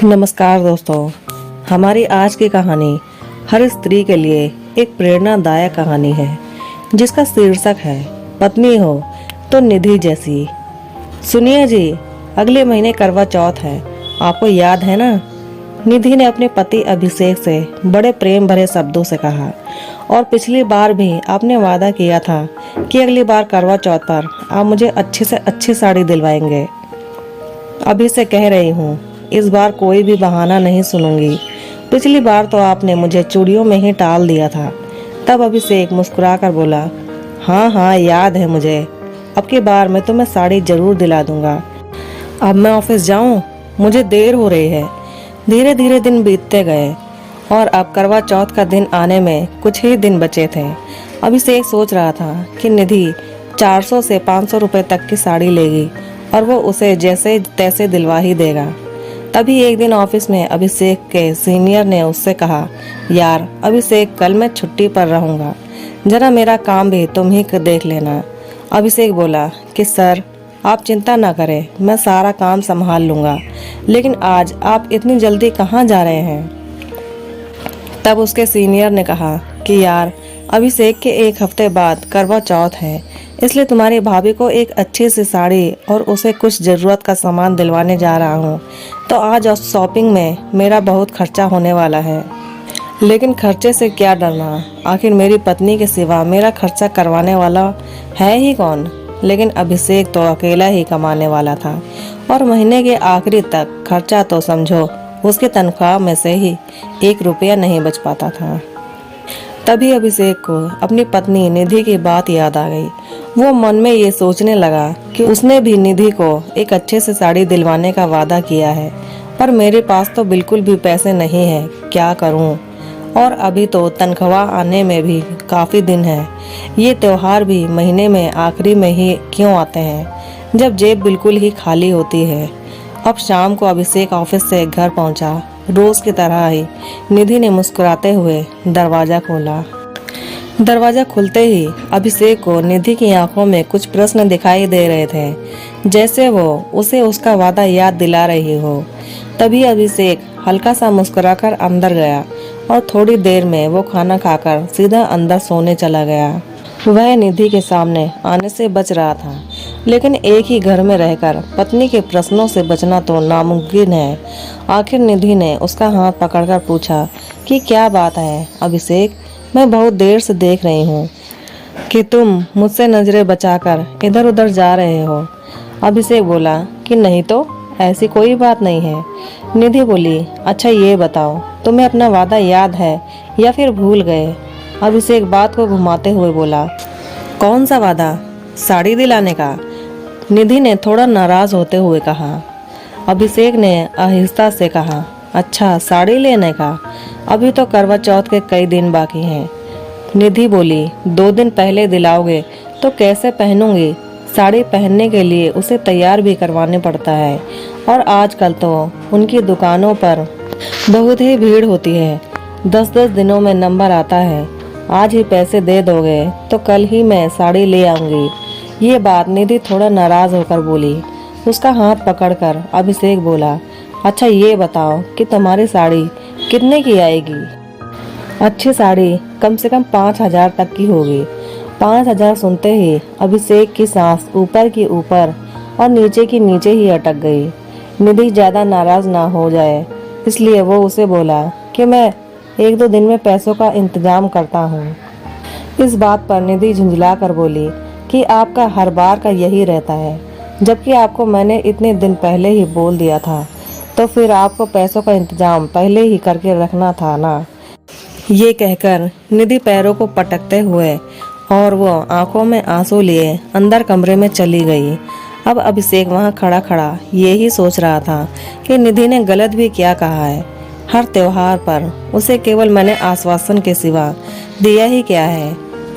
नमस्कार दोस्तों, हमारी आज की कहानी हर स्त्री के लिए एक प्रेरणादायक कहानी है जिसका शीर्षक है पत्नी हो तो निधि जैसी। सुनिए जी, अगले महीने करवा चौथ है, आपको याद है ना? निधि ने अपने पति अभिषेक से बड़े प्रेम भरे शब्दों से कहा। और पिछली बार भी आपने वादा किया था कि अगली बार करवा चौथ पर आप मुझे अच्छी से अच्छी साड़ी दिलवाएंगे। अभी से कह रही हूँ, इस बार कोई भी बहाना नहीं सुनूंगी। पिछली बार तो आपने मुझे चूड़ियों में ही टाल दिया था। तब अभिषेक मुस्कुराकर बोला, हाँ हाँ याद है मुझे, अब की बार मैं तुम्हें साड़ी जरूर दिला दूंगा। अब मैं ऑफिस जाऊं, मुझे देर हो रही है। धीरे धीरे दिन बीतते गए और अब करवा चौथ का दिन आने में कुछ ही दिन बचे थे। अभिषेक सोच रहा था कि निधि 400 से 500 रुपए तक की साड़ी लेगी और वो उसे जैसे तैसे दिलवा ही देगा। तभी एक दिन ऑफिस में अभिषेक के सीनियर ने उससे कहा, यार अभिषेक, कल मैं छुट्टी पर रहूंगा, जरा मेरा काम भी तुम ही देख लेना। अभिषेक बोला कि सर आप चिंता ना करें, मैं सारा काम संभाल लूंगा, लेकिन आज आप इतनी जल्दी कहाँ जा रहे हैं? तब उसके सीनियर ने कहा कि यार अभिषेक के एक हफ्ते बाद करवा चौथ है, इसलिए तुम्हारी भाभी को एक अच्छी सी साड़ी और उसे कुछ ज़रूरत का सामान दिलवाने जा रहा हूँ। तो आज शॉपिंग में मेरा बहुत खर्चा होने वाला है, लेकिन खर्चे से क्या डरना, आखिर मेरी पत्नी के सिवा मेरा खर्चा करवाने वाला है ही कौन? लेकिन अभिषेक तो अकेला ही कमाने वाला था और महीने के आखिरी तक खर्चा तो समझो उसकी तनख्वाह में से ही 1 रुपया नहीं बच पाता था। तभी अभिषेक को अपनी पत्नी निधि की बात याद आ गई। वो मन में ये सोचने लगा कि उसने भी निधि को एक अच्छे से साड़ी दिलवाने का वादा किया है, पर मेरे पास तो बिल्कुल भी पैसे नहीं है, क्या करूं? और अभी तो तनख्वाह आने में भी काफ़ी दिन है। ये त्योहार भी महीने में आखिरी में ही क्यों आते हैं, जब जेब बिल्कुल ही खाली होती है। अब शाम को अभिषेक ऑफिस से घर पहुंचा। रोज की तरह ही निधि ने मुस्कुराते हुए दरवाजा खोला। दरवाजा खुलते ही अभिषेक को निधि की आंखों में कुछ प्रश्न दिखाई दे रहे थे, जैसे वो उसे उसका वादा याद दिला रही हो। तभी अभिषेक हल्का सा मुस्कुराकर अंदर गया और थोड़ी देर में वो खाना खाकर सीधा अंदर सोने चला गया। वह निधि के सामने आने से बच रहा था, लेकिन एक ही घर में रहकर पत्नी के प्रश्नों से बचना तो नामुमकिन है। आखिर निधि ने उसका हाथ पकड़कर पूछा कि क्या बात है अभिषेक, मैं बहुत देर से देख रही हूँ कि तुम मुझसे नजरें बचाकर इधर उधर जा रहे हो। अभिषेक बोला कि नहीं तो, ऐसी कोई बात नहीं है। निधि बोली, अच्छा ये बताओ, तुम्हें अपना वादा याद है या फिर भूल गए? अभिषेक बात को घुमाते हुए बोला, कौन सा वादा? साड़ी दिलाने का? निधि ने थोड़ा नाराज होते हुए कहा। अभिषेक ने आहिस्ता से कहा, अच्छा साड़ी लेने का? अभी तो करवा चौथ के कई दिन बाकी हैं। निधि बोली, 2 दिन पहले दिलाओगे तो कैसे पहनूंगी? साड़ी पहनने के लिए उसे तैयार भी करवाने पड़ता है, और आजकल तो उनकी दुकानों पर बहुत ही भीड़ होती है। 10-10 दिनों में नंबर आता है। आज ही पैसे दे दोगे तो कल ही मैं साड़ी ले आऊंगी। ये बात निधि थोड़ा नाराज होकर बोली। उसका हाथ पकड़कर अभिषेक बोला, अच्छा ये बताओ कि तुम्हारी साड़ी कितने की आएगी? अच्छी साड़ी कम से कम 5,000 तक की होगी। 5,000 सुनते ही अभिषेक की सांस ऊपर की ऊपर और नीचे की नीचे ही अटक गई। निधि ज्यादा नाराज ना हो जाए, इसलिए वो उसे बोला कि मैं 1-2 दिन में पैसों का इंतजाम करता हूँ। इस बात पर निधि झुंझला कर बोली कि आपका हर बार का यही रहता है, जबकि आपको मैंने इतने दिन पहले ही बोल दिया था, तो फिर आपको पैसों का इंतजाम पहले ही करके रखना था ना। ये कहकर निधि पैरों को पटकते हुए और वो आंखों में आंसू लिए अंदर कमरे में चली गई। अब अभिषेक वहाँ खड़ा खड़ा यही सोच रहा था कि निधि ने गलत भी क्या कहा है। हर त्योहार पर उसे केवल मैंने आश्वासन के सिवा दिया ही क्या है।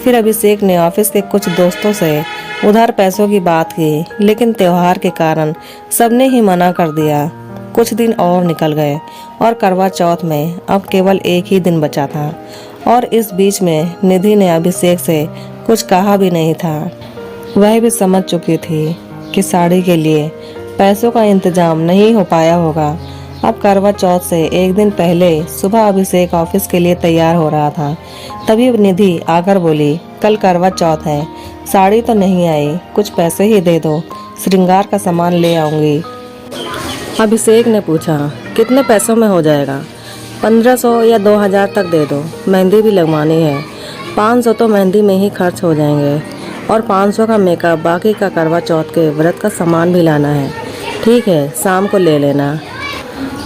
फिर अभिषेक ने ऑफिस के कुछ दोस्तों से उधार पैसों की बात की, लेकिन त्योहार के कारण सबने ही मना कर दिया। कुछ दिन और निकल गए और करवा चौथ में अब केवल एक ही दिन बचा था, और इस बीच में निधि ने अभिषेक से कुछ कहा भी नहीं था। वह भी समझ चुकी थी कि साड़ी के लिए पैसों का इंतजाम नहीं हो पाया होगा। अब करवा चौथ से एक दिन पहले सुबह अभिषेक ऑफिस के लिए तैयार हो रहा था। तभी निधि आकर बोली, कल करवा चौथ है, साड़ी तो नहीं आई, कुछ पैसे ही दे दो, श्रृंगार का सामान ले आऊंगी। अभिषेक ने पूछा, कितने पैसों में हो जाएगा? 1500 या 2000 तक दे दो, मेहंदी भी लगवानी है। 500 तो मेहंदी में ही खर्च हो जाएंगे और 500 का मेकअप, बाकी का करवा चौथ के व्रत का सामान भी लाना है। ठीक है, शाम को ले लेना,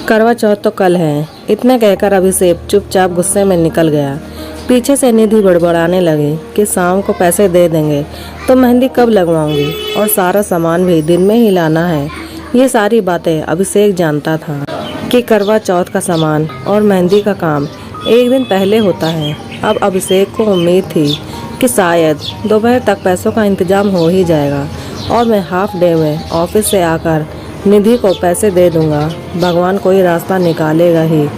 करवा चौथ तो कल है। इतने कहकर अभिषेक चुपचाप गुस्से में निकल गया। पीछे से निधि बड़बड़ाने लगी कि शाम को पैसे दे देंगे तो मेहंदी कब लगवाऊंगी और सारा सामान भी दिन में ही लाना है। ये सारी बातें अभिषेक जानता था कि करवा चौथ का सामान और मेहंदी का काम एक दिन पहले होता है। अब अभिषेक को उम्मीद थी कि शायद दोपहर तक पैसों का इंतजाम हो ही जाएगा और मैं हाफ डे में ऑफिस से आकर निधि को पैसे दे दूंगा, भगवान कोई रास्ता निकालेगा ही।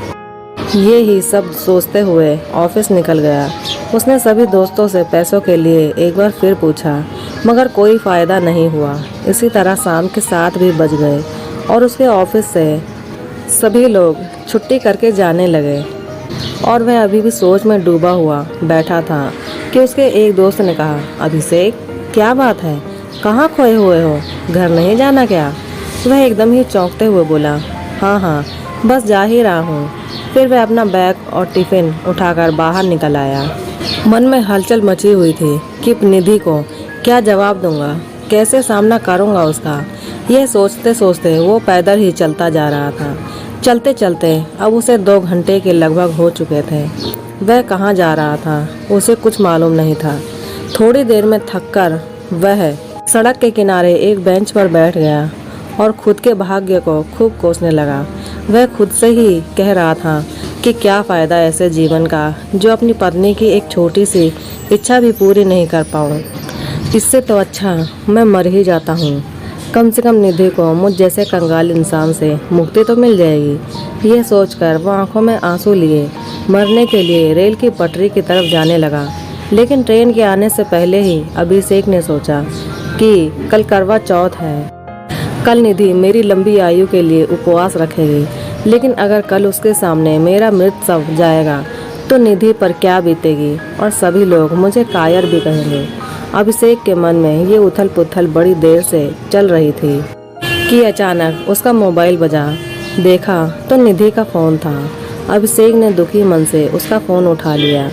ये ही सब सोचते हुए ऑफिस निकल गया। उसने सभी दोस्तों से पैसों के लिए एक बार फिर पूछा, मगर कोई फ़ायदा नहीं हुआ। इसी तरह शाम के 7 भी बज गए और उसके ऑफिस से सभी लोग छुट्टी करके जाने लगे और वह अभी भी सोच में डूबा हुआ बैठा था कि उसके एक दोस्त ने कहा, अभिषेक क्या बात है, कहाँ खोए हुए हो, घर नहीं जाना क्या? वह एकदम ही चौंकते हुए बोला, हाँ, बस जा ही रहा हूँ। फिर वह अपना बैग और टिफ़िन उठाकर बाहर निकल आया। मन में हलचल मची हुई थी कि निधि को क्या जवाब दूंगा, कैसे सामना करूंगा उसका। यह सोचते सोचते वो पैदल ही चलता जा रहा था। चलते चलते अब उसे 2 घंटे के लगभग हो चुके थे। वह कहाँ जा रहा था उसे कुछ मालूम नहीं था। थोड़ी देर में थककर वह सड़क के किनारे एक बेंच पर बैठ गया और खुद के भाग्य को खूब कोसने लगा। वह खुद से ही कह रहा था कि क्या फ़ायदा ऐसे जीवन का जो अपनी पत्नी की एक छोटी सी इच्छा भी पूरी नहीं कर पाऊँ। इससे तो अच्छा मैं मर ही जाता हूँ। कम से कम निधि को मुझ जैसे कंगाल इंसान से मुक्ति तो मिल जाएगी। यह सोचकर वह आंखों में आंसू लिए मरने के लिए रेल की पटरी की तरफ जाने लगा। लेकिन ट्रेन के आने से पहले ही अभिषेक ने सोचा कि कल करवा चौथ है। कल निधि मेरी लंबी आयु के लिए उपवास रखेगी, लेकिन अगर कल उसके सामने मेरा मृत शव जाएगा तो निधि पर क्या बीतेगी और सभी लोग मुझे कायर भी कहेंगे। अभिषेक के मन में ये उथल पुथल बड़ी देर से चल रही थी कि अचानक उसका मोबाइल बजा। देखा तो निधि का फ़ोन था। अभिषेक ने दुखी मन से उसका फ़ोन उठा लिया।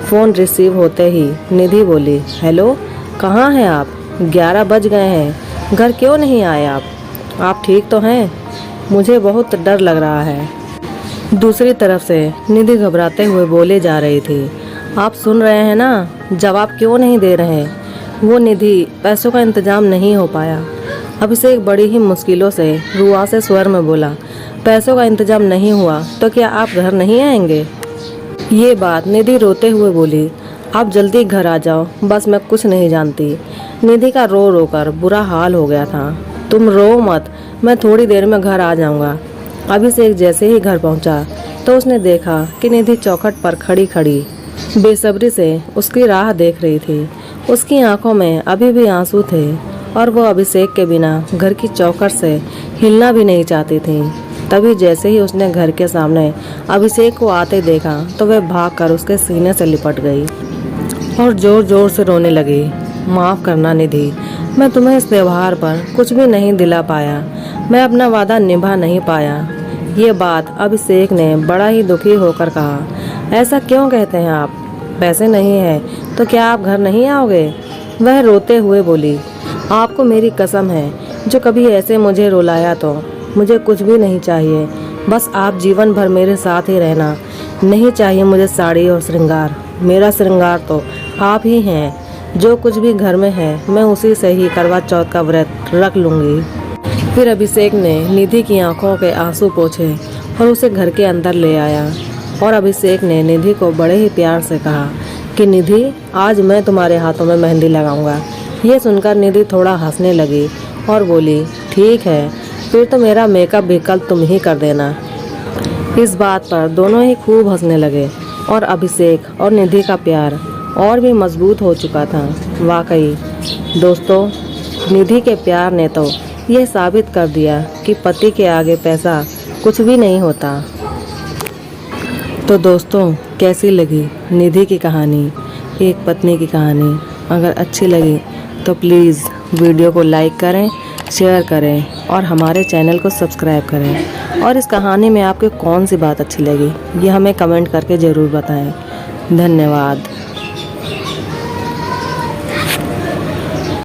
फ़ोन रिसीव होते ही निधि बोली, हेलो, कहाँ हैं आप? 11 बज गए हैं, घर क्यों नहीं आए आप ठीक तो हैं? मुझे बहुत डर लग रहा है। दूसरी तरफ से निधि घबराते हुए बोले जा रही थी, आप सुन रहे हैं ना, जवाब क्यों नहीं दे रहे? वो निधि, पैसों का इंतजाम नहीं हो पाया। अभिषेक बड़ी ही मुश्किलों से रुआसे स्वर में बोला, पैसों का इंतजाम नहीं हुआ तो क्या आप घर नहीं आएंगे? ये बात निधि रोते हुए बोली, आप जल्दी घर आ जाओ, बस मैं कुछ नहीं जानती। निधि का रो रो कर बुरा हाल हो गया था। तुम रो मत, मैं थोड़ी देर में घर आ जाऊंगा। अभिषेक जैसे ही घर पहुंचा तो उसने देखा कि निधि चौखट पर खड़ी खड़ी बेसब्री से उसकी राह देख रही थी। उसकी आंखों में अभी भी आंसू थे और वो अभिषेक के बिना घर की चौखट से हिलना भी नहीं चाहती थी। तभी जैसे ही उसने घर के सामने अभिषेक को आते देखा तो वह भागकर उसके सीने से लिपट गई और जोर जोर से रोने लगी। माफ़ करना निधि, मैं तुम्हें इस त्योहार पर कुछ भी नहीं दिला पाया, मैं अपना वादा निभा नहीं पाया। ये बात अभिषेक ने बड़ा ही दुखी होकर कहा। ऐसा क्यों कहते हैं आप? पैसे नहीं है तो क्या आप घर नहीं आओगे? वह रोते हुए बोली, आपको मेरी कसम है, जो कभी ऐसे मुझे रुलाया तो मुझे कुछ भी नहीं चाहिए, बस आप जीवन भर मेरे साथ ही रहना। नहीं चाहिए मुझे साड़ी और श्रृंगार, मेरा श्रृंगार तो आप ही हैं। जो कुछ भी घर में है मैं उसी से ही करवा चौथ का व्रत रख लूँगी। फिर अभिषेक ने निधि की आंखों के आंसू पोंछे और उसे घर के अंदर ले आया और अभिषेक ने निधि को बड़े ही प्यार से कहा कि निधि, आज मैं तुम्हारे हाथों में मेहंदी लगाऊंगा। ये सुनकर निधि थोड़ा हंसने लगी और बोली, ठीक है, फिर तो मेरा मेकअप भी कल तुम ही कर देना। इस बात पर दोनों ही खूब हंसने लगे और अभिषेक और निधि का प्यार और भी मजबूत हो चुका था। वाकई दोस्तों, निधि के प्यार ने तो यह साबित कर दिया कि पति के आगे पैसा कुछ भी नहीं होता। तो दोस्तों, कैसी लगी निधि की कहानी, एक पत्नी की कहानी? अगर अच्छी लगी तो प्लीज़ वीडियो को लाइक करें, शेयर करें और हमारे चैनल को सब्सक्राइब करें। और इस कहानी में आपको कौन सी बात अच्छी लगी ये हमें कमेंट करके ज़रूर बताएं। धन्यवाद।